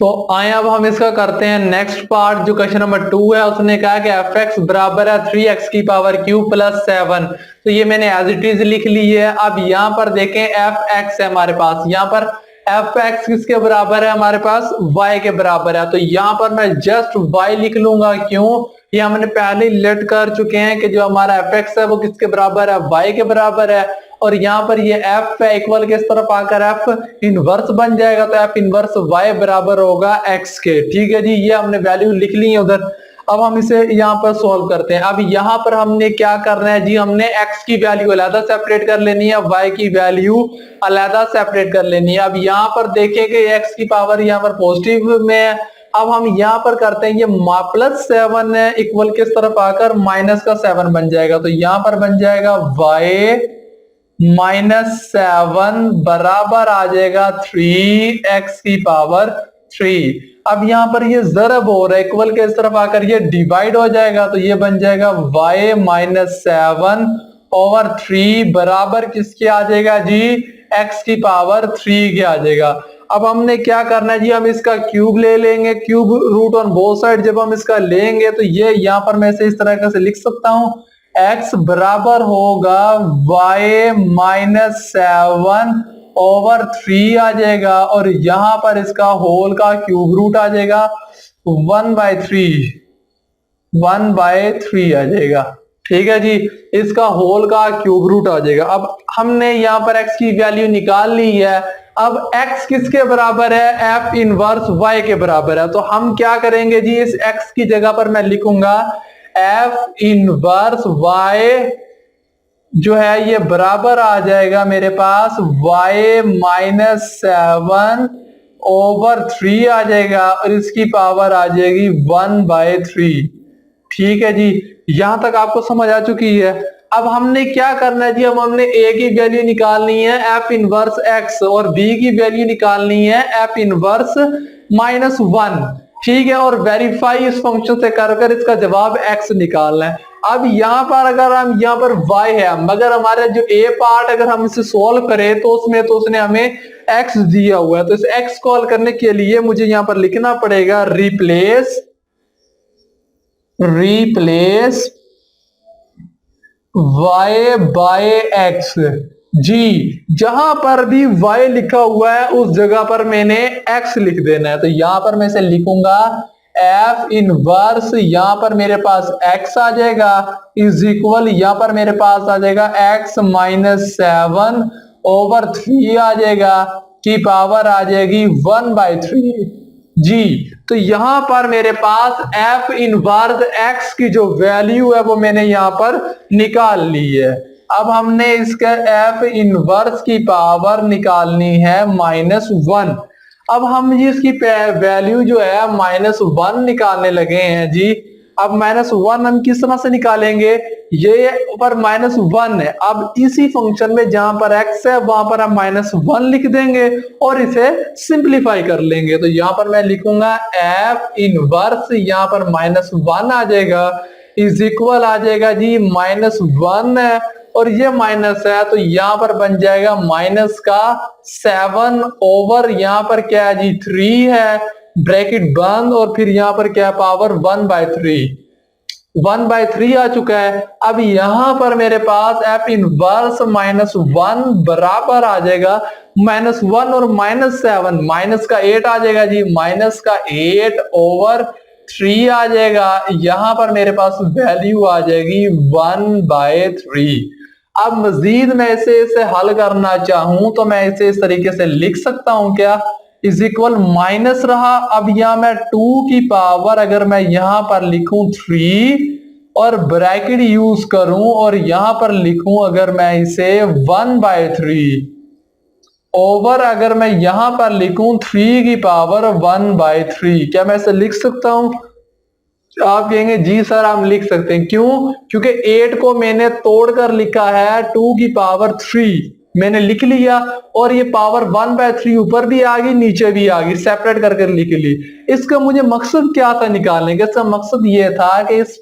तो आए अब हम इसका करते हैं नेक्स्ट पार्ट। जो क्वेश्चन नंबर 2 है उसने कहा कि एफ एक्स बराबर है 3x की पावर क्यूब प्लस 7। तो ये मैंने एज इट इज लिख ली है। अब यहाँ पर देखें एफ एक्स है हमारे पास, यहाँ पर एफ एक्स किसके बराबर है हमारे पास, y के बराबर है। तो यहाँ पर मैं जस्ट y लिख लूंगा, क्यों, ये हमने पहले लेट कर चुके हैं कि जो हमारा एफ एक्स है वो किसके बराबर है, y के बराबर है। और यहाँ पर ये f है इक्वल के इस तरफ आकर f इनवर्स बन जाएगा, तो f इनवर्स y बराबर होगा x के। ठीक है जी, ये हमने वैल्यू लिख ली है उधर। अब हम इसे यहाँ पर सॉल्व करते हैं। अब यहाँ पर हमने क्या करना है जी, हमने x की वैल्यू अलग सेपरेट कर लेनी है, y की वैल्यू अलग सेपरेट कर लेनी है। अब यहाँ पर देखें कि x की पावर यहाँ पर पॉजिटिव में है। अब हम यहाँ पर करते हैं ये प्लस 7 है इक्वल के इस तरफ आकर माइनस का 7 बन जाएगा। तो यहाँ पर बन जाएगा y माइनस 7 बराबर आ जाएगा 3x की पावर 3। अब यहाँ पर ये जरब हो रहा है, इक्वल के इस तरफ आकर ये डिवाइड हो जाएगा, तो ये बन जाएगा y माइनस 7 ओवर 3 बराबर किसके आ जाएगा जी, x की पावर 3 के आ जाएगा। अब हमने क्या करना है जी, हम इसका क्यूब ले लेंगे, cube root on both side जब हम इसका लेंगे तो ये यहाँ पर मैं इसे इस तरह से लिख सकता हूं, x बराबर होगा y माइनस 7 ओवर 3 आ जाएगा, और यहां पर इसका होल का क्यूब रूट आ जाएगा 1/3 आ जाएगा। ठीक है जी, इसका होल का क्यूब रूट आ जाएगा। अब हमने यहाँ पर x की वैल्यू निकाल ली है। अब x किसके बराबर है, f इनवर्स y के बराबर है। तो हम क्या करेंगे जी, इस x की जगह पर मैं लिखूंगा f इनवर्स y जो है ये बराबर आ जाएगा मेरे पास y माइनस 7 ओवर 3 आ जाएगा, और इसकी पावर आ जाएगी 1/3। ठीक है जी, यहां तक आपको समझ आ चुकी है। अब हमने क्या करना है जी, अब हमने a की वैल्यू निकालनी है f इनवर्स x, और b की वैल्यू निकालनी है f इनवर्स -1। ठीक है, और वेरीफाई इस फंक्शन से कर इसका जवाब x निकालना है। अब यहाँ पर अगर हम यहाँ पर y है, मगर हमारे जो a पार्ट अगर हम इसे सोल्व करें तो उसने हमें x दिया हुआ है। तो इस x कॉल करने के लिए मुझे यहाँ पर लिखना पड़ेगा रिप्लेस y बाय x जी। जहां पर भी y लिखा हुआ है उस जगह पर मैंने x लिख देना है। तो यहां पर मैं इसे लिखूंगा f इनवर्स, यहां पर मेरे पास x आ जाएगा इज इक्वल, यहां पर मेरे पास आ जाएगा x माइनस 7 ओवर 3 आ जाएगा, की पावर आ जाएगी 1/3 जी। तो यहां पर मेरे पास f इनवर्स x की जो वैल्यू है वो मैंने यहां पर निकाल ली है। अब हमने इसका f इनवर्स की पावर निकालनी है -1। अब हम जी इसकी वैल्यू जो है -1 निकालने लगे हैं जी। अब -1 हम किस तरह से निकालेंगे, ये ऊपर -1 है। अब इसी फंक्शन में जहां पर x है वहां पर हम -1 लिख देंगे और इसे सिंप्लीफाई कर लेंगे। तो यहां पर मैं लिखूंगा f इनवर्स, यहां पर -1 आ जाएगा इज इक्वल आ जाएगा जी -1 है, और ये माइनस है तो यहां पर बन जाएगा माइनस का 7 ओवर यहां पर क्या है जी 3 है, ब्रैकेट बंद, और फिर यहां पर क्या पावर 1/3 आ चुका है। अब यहां पर मेरे पास f इनवर्स -1 बराबर आ जाएगा -1 और -7, माइनस का 8 आ जाएगा जी, माइनस का 8 ओवर 3 आ जाएगा। यहां पर मेरे पास वैल्यू आ जाएगी 1/3। अब मजीद मैं इसे हल करना चाहूं तो मैं इसे इस तरीके से लिख सकता हूं, क्या, इज इक्वल माइनस रहा। अब यहां मैं 2 की पावर अगर मैं यहां पर लिखूं 3 और ब्रैकेट यूज करूं और यहां पर लिखूं अगर मैं इसे 1/3 ओवर अगर मैं यहां पर लिखूं 3 की पावर 1/3, क्या मैं इसे लिख सकता हूं? आप कहेंगे जी सर हम लिख सकते हैं, क्यों? क्योंकि 8 को मैंने तोड़कर लिखा है 2 की पावर 3 मैंने लिख लिया, और ये पावर 1/3 ऊपर भी आ गई नीचे भी आ गई, सेपरेट करके लिख ली। इसका मुझे मकसद क्या था निकालने का? इसका मकसद ये था कि इस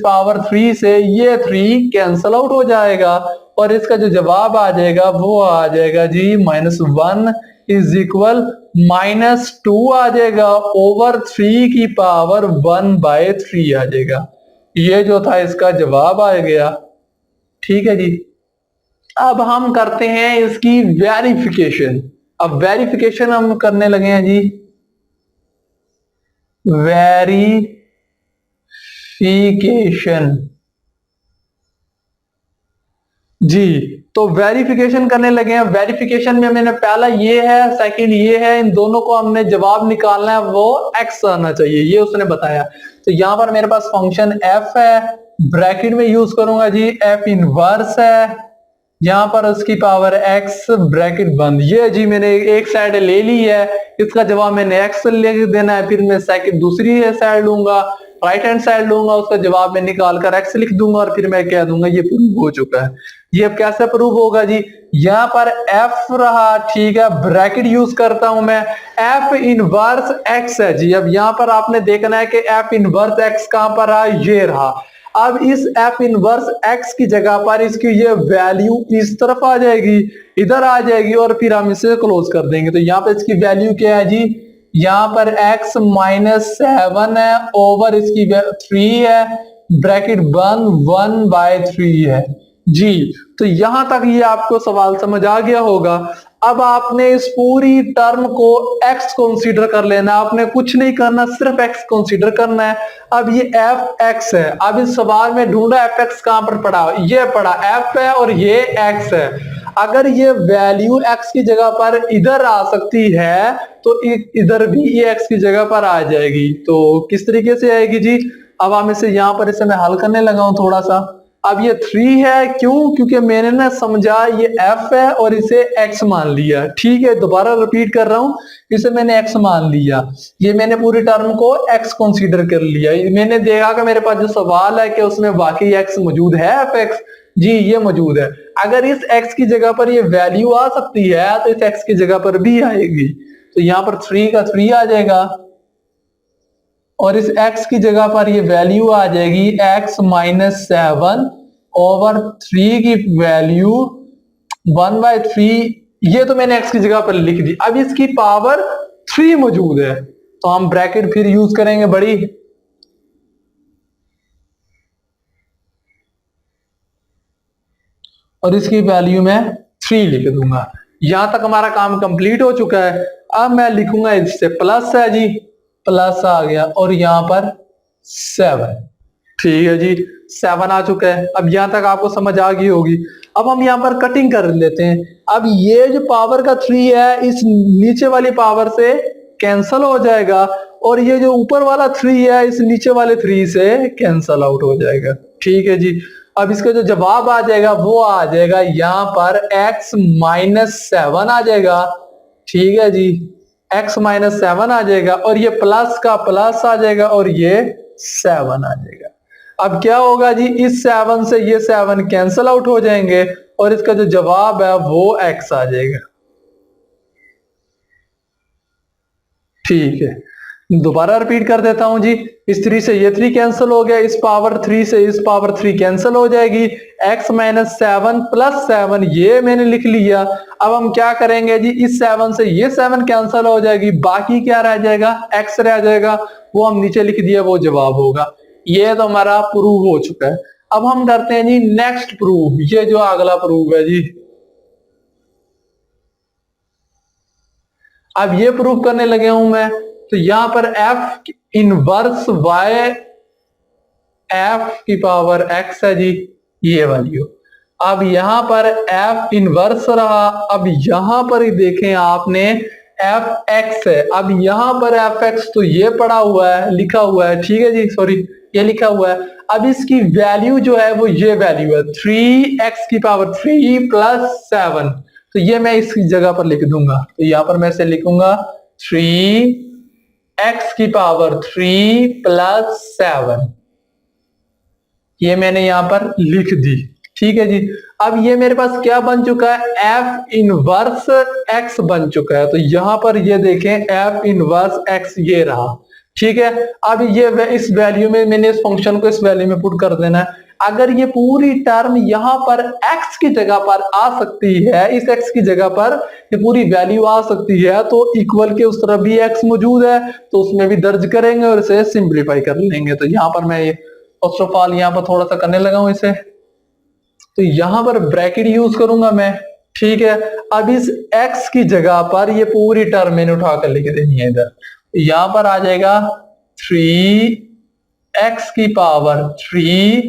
पावर 3 से ये 3 कैंसल आउट हो जाएगा, और इसका जो जवाब आ जाएगा वो आ जाएगा जी -1 इज इक्वल -2 आ जाएगा ओवर 3 की पावर 1/3 आ जाएगा। ये जो था इसका जवाब आ गया। ठीक है जी। अब हम करते हैं इसकी वेरिफिकेशन। अब वेरिफिकेशन हम करने लगे हैं जी। वेरिफिकेशन जी, तो वेरिफिकेशन करने लगे हैं। वेरिफिकेशन में मैंने पहला ये है, सेकंड ये है, इन दोनों को हमने जवाब निकालना है, वो x आना चाहिए, ये उसने बताया। तो यहां पर मेरे पास फंक्शन f है, ब्रैकेट में यूज करूंगा जी, f इनवर्स है, यहां पर उसकी पावर x ब्रैकेट बंद। ये जी मैंने एक साइड ले ली है, इसका जवाब मैंने x ले देना है, फिर मैं सेकंड दूसरी साइड लूंगा, राइट हैंड साइड लूंगा, उसका जवाब मैं निकाल कर x लिख दूंगा और फिर मैं कह दूंगा ये प्रूव हो चुका है। ये अब कैसे प्रूव होगा जी, यहां पर f रहा, ठीक है, ब्रैकेट यूज करता हूं मैं, f इनवर्स x है जी। अब यहां पर आपने देखना है कि f इनवर्स x कहां पर रहा, ये रहा। अब इस f इनवर्स x की जगह पर इसकी ये वैल्यू इस तरफ आ जाएगी, इधर आ जाएगी, और फिर हम इसे क्लोज कर देंगे। तो यहाँ पे इसकी वैल्यू क्या है जी, यहाँ पर x -7 है ओवर इसकी 3 है, ब्रैकेट बंद 1/3 है जी। तो यहां तक ये आपको सवाल समझ आ गया होगा। अब आपने इस पूरी टर्म को x कंसीडर कर लेना, आपने कुछ नहीं करना, सिर्फ x कंसीडर करना है। अब ये fx है, अब इस सवाल में ढूंढा fx कहां पर पड़ा, ये पड़ा, f है और ये x है। अगर ये वैल्यू x की जगह पर इधर आ सकती है तो इधर भी ये x की जगह पर आ जाएगी। तो किस तरीके से आएगी जी, अब हम इसे यहां पर इसे मैं हल करने लगा हूं थोड़ा सा। अब ये 3 है, क्यों, क्योंकि मैंने ना समझा ये f है और इसे x मान लिया। ठीक है, दोबारा रिपीट कर रहा हूं, इसे मैंने x मान लिया, ये मैंने पूरी टर्म को x कंसीडर कर लिया। मैंने देखा कि मेरे पास जो सवाल है कि उसमें वाकई x मौजूद है, fx जी ये मौजूद है। अगर इस x की जगह पर ये वैल्यू आ सकती है तो इस x की जगह पर भी आएगी। तो यहां पर 3 का 3 आ जाएगा और इस x की जगह पर ये वैल्यू आ जाएगी x -7 ओवर 3 की वैल्यू 1/3। ये तो मैंने x की जगह पर लिख दी। अब इसकी पावर 3 मौजूद है तो हम ब्रैकेट फिर यूज करेंगे बड़ी, और इसकी वैल्यू मैं 3 लिख दूंगा। यहां तक हमारा काम कंप्लीट हो चुका है। अब मैं लिखूंगा इससे प्लस है जी, प्लस आ गया, और यहां पर 7। ठीक है जी, 7 आ चुका है। अब यहां तक आपको समझ आ गई होगी। अब हम यहां पर कटिंग कर लेते हैं। अब ये जो पावर का 3 है इस नीचे वाली पावर से कैंसल हो जाएगा, और ये जो ऊपर वाला 3 है इस नीचे वाले 3 से कैंसल आउट हो जाएगा। ठीक है जी। अब इसका जो जवाब आ जाएगा वो आ जाएगा यहां पर x -7 आ जाएगा। ठीक है जी, x -7 आ जाएगा, और ये प्लस का प्लस आ जाएगा, और ये 7 आ जाएगा। अब क्या होगा जी, इस 7 से ये 7 कैंसल आउट हो जाएंगे, और इसका जो जवाब है वो x आ जाएगा। ठीक है, दोबारा रिपीट कर देता हूं जी। इस 3 से ये 3 कैंसिल हो गया, इस पावर 3 से इस पावर 3 कैंसिल हो जाएगी, x -7 + 7 ये मैंने लिख लिया। अब हम क्या करेंगे जी, इस 7 से ये 7 कैंसिल हो जाएगी, बाकी क्या रह जाएगा, x रह जाएगा, वो हम नीचे लिख दिया, वो जवाब होगा। ये तो हमारा प्रूव हो चुका है। अब हम करते हैं जी नेक्स्ट प्रूव, ये जो अगला प्रूव है जी। अब ये प्रूव करने लगे हूं मैं, तो यहां पर f इनवर्स y f की पावर x है जी, ये वैल्यू। अब यहां पर f इनवर्स रहा। अब यहां पर ही देखें आपने fx है, अब यहां पर fx तो ये पड़ा हुआ है, लिखा हुआ है, ठीक है जी, सॉरी ये लिखा हुआ है। अब इसकी वैल्यू जो है वो ये वैल्यू है 3x की पावर 3 + 7, तो ये मैं इसकी जगह पर लिख दूंगा। तो यहां पर मैं इसे लिखूंगा 3x की पावर 3 + 7, ये मैंने यहां पर लिख दी। ठीक है जी। अब ये मेरे पास क्या बन चुका है, f इनवर्स x बन चुका है। तो यहां पर ये देखें f इनवर्स x ये रहा। ठीक है, अब ये इस वैल्यू में मैंने इस फंक्शन को इस वैल्यू में पुट कर देना है। अगर ये पूरी टर्म यहाँ पर x की जगह पर आ सकती है, इस x की जगह पर ये पूरी वैल्यू आ सकती है, तो इक्वल के उस तरफ भी x मौजूद है तो उसमें भी दर्ज करेंगे और इसे सिंप्लीफाई कर लेंगे। तो यहाँ पर मैं ये फर्स्ट ऑफ ऑल यहाँ पर थोड़ा सा करने लगा हूं इसे, तो यहाँ पर ब्रैकेट यूज करूंगा मैं, ठीक है। अब इस x की जगह पर ये पूरी टर्म मैंने उठाकर लिख देनी है इधर, यहाँ पर आ जाएगा 3x की पावर 3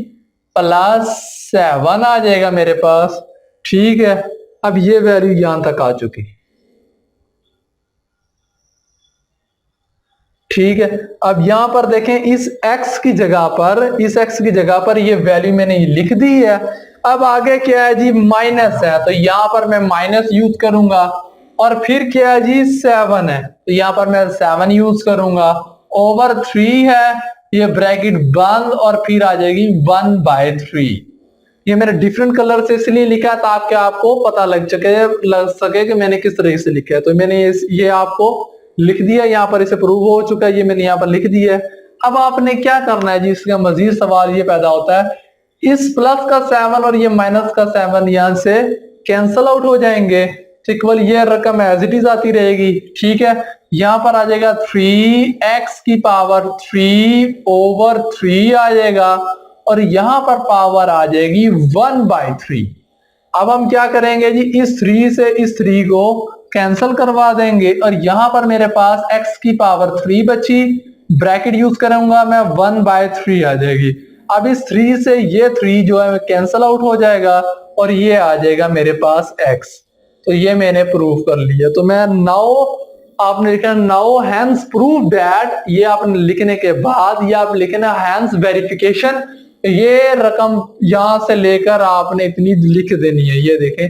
प्लस 7 आ जाएगा मेरे पास, ठीक है। अब ये वैल्यू यहां तक आ चुकी, ठीक है। अब यहां पर देखें इस x की जगह पर, इस x की जगह पर ये वैल्यू मैंने लिख दी है। अब आगे क्या है जी, माइनस है, तो यहां पर मैं माइनस यूज करूंगा, और फिर क्या है जी 7 है, तो यहां पर मैं 7 यूज करूंगा, ओवर 3 है, ये ब्रैकेट बंद, और फिर आ जाएगी 1/3। ये मैंने डिफरेंट कलर से इसलिए लिखा ताकि आपको पता लग सके कि मैंने किस तरह से लिखा है। तो मैंने ये आपको लिख दिया, यहाँ पर इसे प्रूव हो चुका है, ये मैंने यहाँ पर लिख दिया है। अब आपने क्या करना है जी, इसका मजीद सवाल ये पैदा होता है, इस प्लस का 7 और ये माइनस का 7 यहां से कैंसल आउट हो जाएंगे, तो इक्वल ये रकम एज इट इज आती रहेगी, ठीक है। यहां पर आ जाएगा 3x की पावर 3 ओवर 3 आ जाएगा, और यहां पर पावर आ जाएगी 1/3। अब हम क्या करेंगे जी, इस 3 से इस 3 को कैंसल करवा देंगे, और यहां पर मेरे पास x की पावर 3 बची, ब्रैकेट यूज करूंगा मैं, 1/3 आ जाएगी। अब इस 3 से ये 3 जो है कैंसल आउट हो जाएगा, और ये आ जाएगा मेरे पास x। तो ये मैंने प्रूव कर लिया। तो मैं नाउ, आपने लिखा नाउ हैंस प्रूव दैट, ये आपने लिखने के बाद, ये आप लिखना हैंस वेरिफिकेशन, ये रकम यहां से लेकर आपने इतनी लिख देनी है, ये देखें,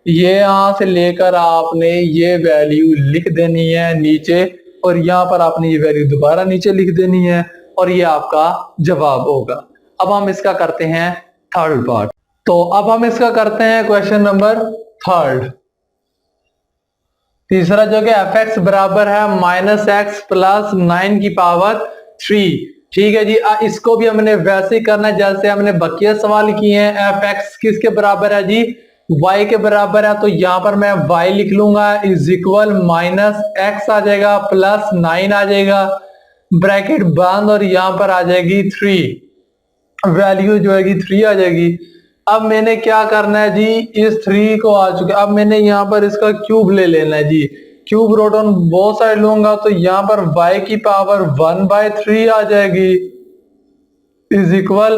ये यहां से लेकर आपने ये वैल्यू लिख देनी है नीचे, और यहां पर आपने ये वैल्यू दोबारा नीचे लिख देनी है, और ये आपका जवाब होगा। अब हम इसका करते हैं थर्ड पार्ट। तो अब हम इसका करते हैं क्वेश्चन नंबर थर्ड, तीसरा, जो कि fx बराबर है -x प्लस 9 की पावर 3, ठीक है जी। इसको भी हमने वैसे ही करना है जैसे हमने बकिया सवाल किए हैं। fx किसके बराबर है जी, y के बराबर है, तो यहां पर मैं y लिख लूंगा, इज इक्वल -x आ जाएगा प्लस 9 आ जाएगा, ब्रैकेट बंद, और यहां पर आ जाएगी 3, वैल्यू जो है 3 आ जाएगी। अब मैंने क्या करना है जी, इस 3 को आ चुके, अब मैंने यहाँ पर इसका क्यूब ले लेना है जी, cube root on both side लूंगा, तो यहाँ पर y की पावर 1/3 आ जाएगी, इज इक्वल,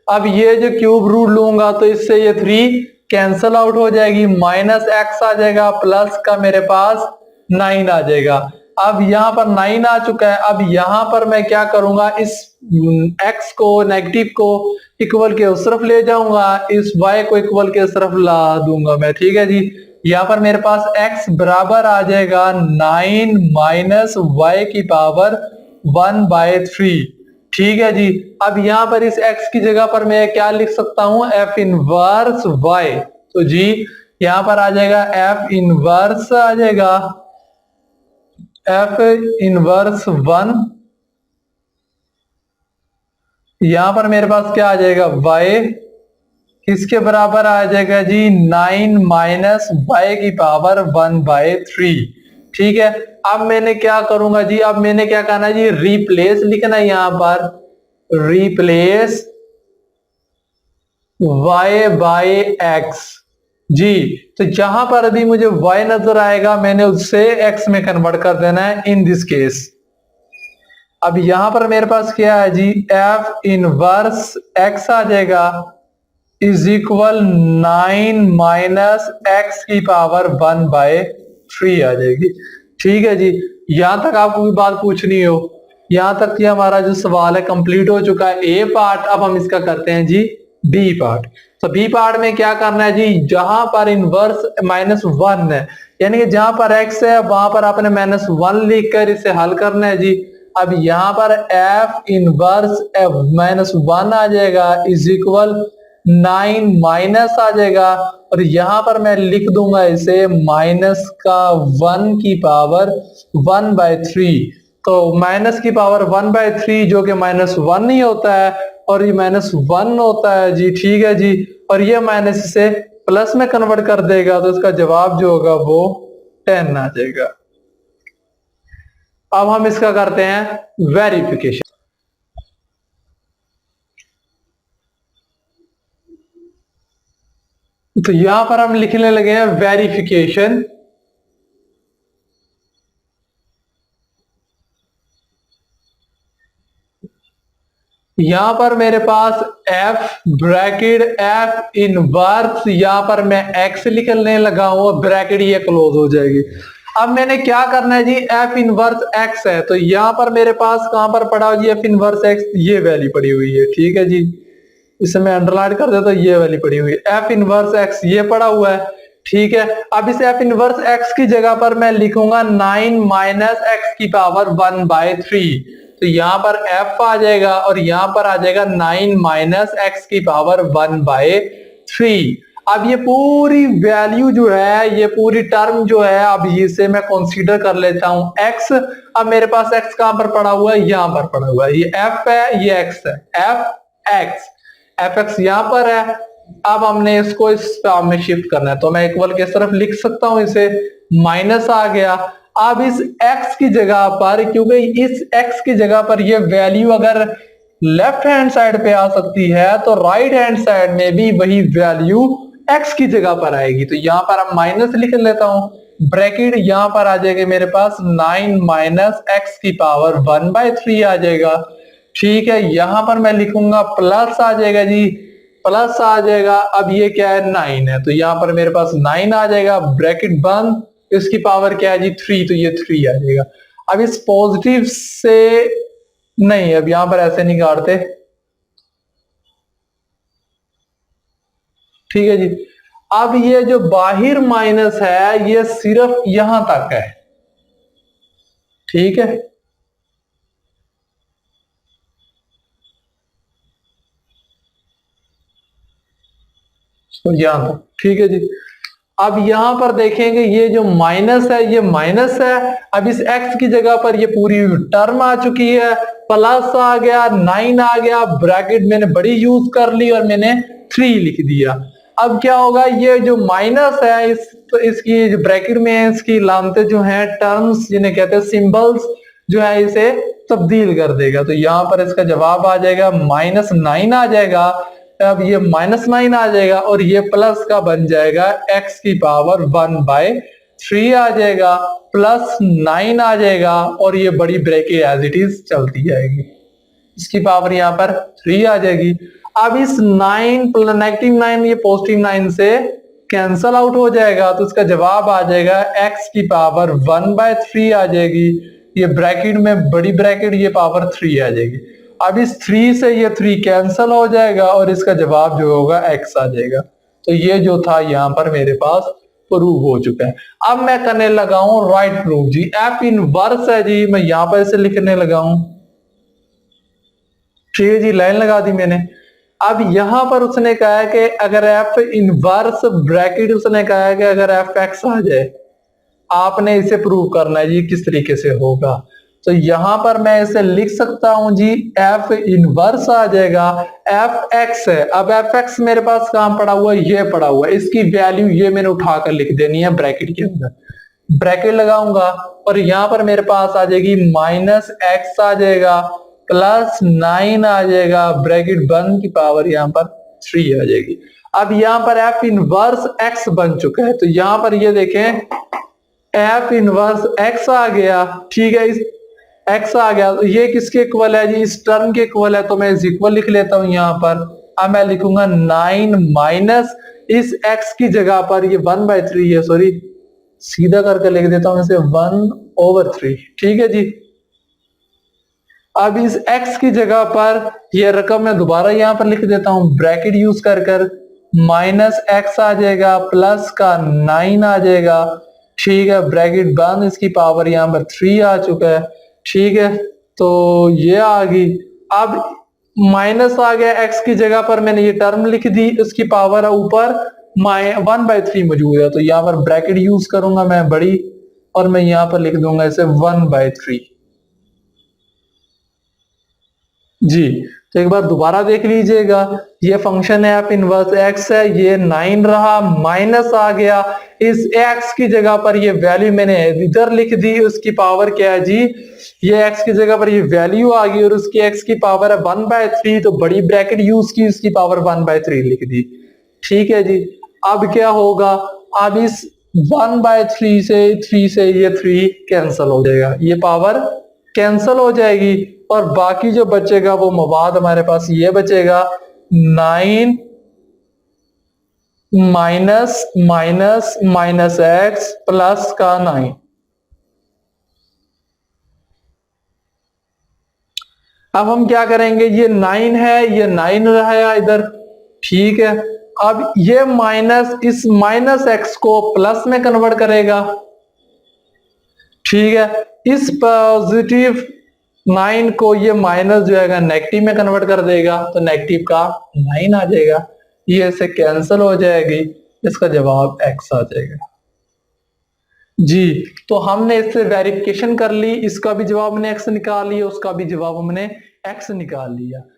अब ये जो क्यूब रूट लूंगा तो इससे ये 3 कैंसल आउट हो जाएगी, -x आ जाएगा, प्लस का मेरे पास 9 आ जाएगा। अब यहाँ पर 9 आ चुका है। अब यहाँ पर मैं क्या करूंगा, इस x को, नेगेटिव को इक्वल के उस तरफ ले जाऊंगा, इस y को इक्वल के उस तरफ ला दूंगा मैं, ठीक है जी। यहाँ पर मेरे पास x बराबर आ जाएगा 9 माइनस y की पावर 1/3, ठीक है जी। अब यहाँ पर इस x की जगह पर मैं क्या लिख सकता हूँ, f इनवर्स y, तो जी यहाँ पर आ जाएगा f इनवर्स आ जाएगा, f इनवर्स 1, यहां पर मेरे पास क्या आ जाएगा, y किसके बराबर आ जाएगा जी, 9 माइनस y की पावर 1/3, ठीक है। अब मैंने क्या करूंगा जी, अब मैंने क्या करना है जी, रिप्लेस लिखना है, यहां पर रिप्लेस y बाय x जी। तो जहां पर अभी मुझे y नजर आएगा मैंने उससे x में कन्वर्ट कर देना है इन दिस केस। अब यहां पर मेरे पास क्या है जी, f इनवर्स x आ जाएगा, इज इक्वल 9 माइनस x की पावर 1/3 आ जाएगी, ठीक है जी। यहां तक आपको कोई बात पूछनी हो, यहां तक कि हमारा जो सवाल है कंप्लीट हो चुका है ए पार्ट। अब हम इसका करते हैं जी बी पार्ट। तो बी पार्ट में क्या करना है जी, जहां पर इनवर्स -1 है, यानी कि जहां पर x है वहां पर आपने -1 लिखकर इसे हल करना है जी। अब यहां पर f इनवर्स -1 आ जाएगा, इज इक्वल 9 माइनस आ जाएगा, और यहां पर मैं लिख दूंगा इसे माइनस का 1 की पावर 1/3। तो माइनस की पावर 1/3 जो कि -1 नहीं होता है, और ये -1 होता है जी, ठीक है जी, और ये माइनस से प्लस में कन्वर्ट कर देगा तो इसका जवाब जो होगा वो 10 आ जाएगा। अब हम इसका करते हैं वेरिफिकेशन। तो यहां पर हम लिखने लगे हैं वेरिफिकेशन। यहां पर मेरे पास f ब्रैकेट f इनवर्स, यहां पर मैं x लिखने लगा हूं, ब्रैकेट ये क्लोज हो जाएगी। अब मैंने क्या करना है जी, f इनवर्स x है तो यहां पर मेरे पास कहां पर पड़ा हो जी, f इनवर्स x, ये वैल्यू पड़ी हुई है, ठीक है जी, इसे मैं अंडरलाइन कर देता हूं, ये वैल्यू पड़ी हुई है, f इनवर्स x ये पड़ा हुआ है, ठीक है। अब इस f इनवर्स x की जगह पर मैं लिखूंगा 9 माइनस x की पावर 1/3, तो यहां पर f आ जाएगा और यहां पर आ जाएगा 9 माइनस x की पावर 1/3। अब ये पूरी वैल्यू जो है, ये पूरी टर्म जो है, अब इसे मैं कंसीडर कर लेता हूं x। अब मेरे पास x कहां पर पड़ा हुआ है, यहां पर पड़ा हुआ है, ये f है, ये x है, fx यहां पर है। अब हमने इसको इस फॉर्म में शिफ्ट करना है तो मैं इक्वल की तरफ लिख सकता हूं, इसे माइनस आ गया। अब इस x की जगह पर, क्योंकि इस x की जगह पर ये वैल्यू अगर लेफ्ट हैंड साइड पे आ सकती है तो राइट हैंड साइड में भी वही वैल्यू x की जगह पर आएगी, तो यहां पर हम माइनस लिख लेता हूं, ब्रैकेट यहां पर आ जाएगा मेरे पास 9 माइनस x की पावर 1/3 आ जाएगा, ठीक है। यहां पर मैं लिखूंगा प्लस आ जाएगा जी, प्लस आ जाएगा। अब ये क्या है, 9 है तो यहां पर मेरे पास 9 आ जाएगा, ब्रैकेट बंद, इसकी पावर क्या है जी 3, तो ये 3 आ जाएगा। अब इस पॉजिटिव से नहीं, अब यहां पर ऐसे नहीं काटते, ठीक है जी। अब ये जो बाहर माइनस है ये सिर्फ यहां तक है, ठीक है, तो यहां तक, ठीक है जी। अब यहां पर देखेंगे ये जो माइनस है ये माइनस है, अब इस x की जगह पर ये पूरी टर्म आ चुकी है, प्लस आ गया, 9 आ गया, ब्रैकेट मैंने बड़ी यूज कर ली और मैंने 3 लिख दिया। अब क्या होगा, ये जो माइनस है इसकी जो ब्रैकेट में है, इसकी लामते जो है टर्म्स जिन्हें कहते हैं सिंबल्स जो है, इसे तब्दील कर देगा, तो यहां पर इसका जवाब आ जाएगा -9 आ जाएगा। अब ये -9 आ जाएगा और ये प्लस का बन जाएगा x की पावर 1/3 आ जाएगा, +9 आ जाएगा और ये बड़ी ब्रैकेट एज इट इज चलती जाएगी, इसकी पावर यहाँ पर 3 आ जाएगी। अब इस 9 -9 ये +9 से कैंसल आउट हो जाएगा तो इसका जवाब आ जाएगा x की पावर 1/3 आ जाएगी, ये ब्रैकेट में बड़ी ब्रैकेट ये पावर 3 आ जाएगी। अब इस 3 से ये 3 कैंसल हो जाएगा और इसका जवाब जो होगा x आ जाएगा। तो ये जो था यहाँ पर मेरे पास प्रूव हो चुका है। अब मैं करने लगा हूं राइट प्रूफ जी, f इनवर्स है जी, मैं यहां पर इसे लिखने लगा हूं, ठीक है जी, लाइन लगा दी मैंने। अब यहां पर उसने कहा है कि अगर f इनवर्स ब्रैकेट, उसने कहा है कि अगर fx आ जाए, आपने इसे प्रूव करना है जी किस तरीके से होगा। तो यहां पर मैं इसे लिख सकता हूं जी, f इनवर्स आ जाएगा, fx है। अब fx मेरे पास कहां पड़ा हुआ है, ये पड़ा हुआ है, इसकी वैल्यू ये मैंने उठाकर लिख देनी है ब्रैकेट के अंदर, ब्रैकेट लगाऊंगा और यहां पर मेरे पास आ जाएगी -x आ जाएगा, +9 आ जाएगा, ब्रैकेट बंद की पावर यहां पर 3 आ जाएगी। अब यहां पर f इनवर्स x बन चुका है, तो यहां पर ये देखें f इनवर्स x आ गया, ठीक है, इस x आ गया, तो ये किसके इक्वल है जी, इस टर्म के इक्वल है, तो मैं इस इक्वल लिख लेता हूं यहां पर। अब मैं लिखूंगा 9 माइनस इस x की जगह पर ये 1/3 है, सॉरी सीधा करके लिख देता हूं इसे 1/3, ठीक है जी। अब इस x की जगह पर ये रकम मैं दोबारा यहां पर लिख देता हूं ब्रैकेट यूज कर -x आ जाएगा, प्लस का 9 आ जाएगा, ठीक है, ब्रैकेट बंद, इसकी पावर यहां पर 3 आ चुका है, ठीक है, तो ये आ गई। अब माइनस आ गया, x की जगह पर मैंने ये टर्म लिख दी, इसकी पावर ऊपर 1/3 मौजूद है, तो यहां पर ब्रैकेट यूज करूंगा मैं बड़ी और मैं यहां पर लिख दूंगा इसे 1/3, जी। तो एक बार दोबारा देख लीजिएगा, ये फंक्शन है एफ इनवर्स एक्स है, ये 9 रहा, माइनस आ गया, इस एक्स की जगह पर ये वैल्यू मैंने इधर लिख दी, उसकी पावर क्या है जी, ये एक्स की जगह पर ये वैल्यू आ गई और उसकी एक्स की पावर है 1/3, तो बड़ी ब्रैकेट यूज की, उसकी पावर 1/3 लिख दी। ठीक है जी। अब क्या होगा, अब इस 1/3 से 3 से ये 3 कैंसल हो जाएगा, ये पावर कैंसल हो जाएगी और बाकी जो बचेगा वो मवाद हमारे पास ये बचेगा 9 minus minus minus x plus का 9। अब हम क्या करेंगे, ये 9 है, ये 9 रहा इधर, ठीक है। अब ये माइनस इस माइनस एक्स को प्लस में कन्वर्ट करेगा, ठीक है। इस पॉजिटिव 9 को ये माइनस जो है नेगेटिव में कन्वर्ट कर देगा, तो नेगेटिव का 9 आ जाएगा, ये इससे कैंसिल हो जाएगी, इसका जवाब एक्स आ जाएगा। जी। तो हमने इससे वेरिफिकेशन कर ली, इसका भी जवाब हमने एक्स निकाल लिया, उसका भी जवाब हमने एक्स निकाल लिया।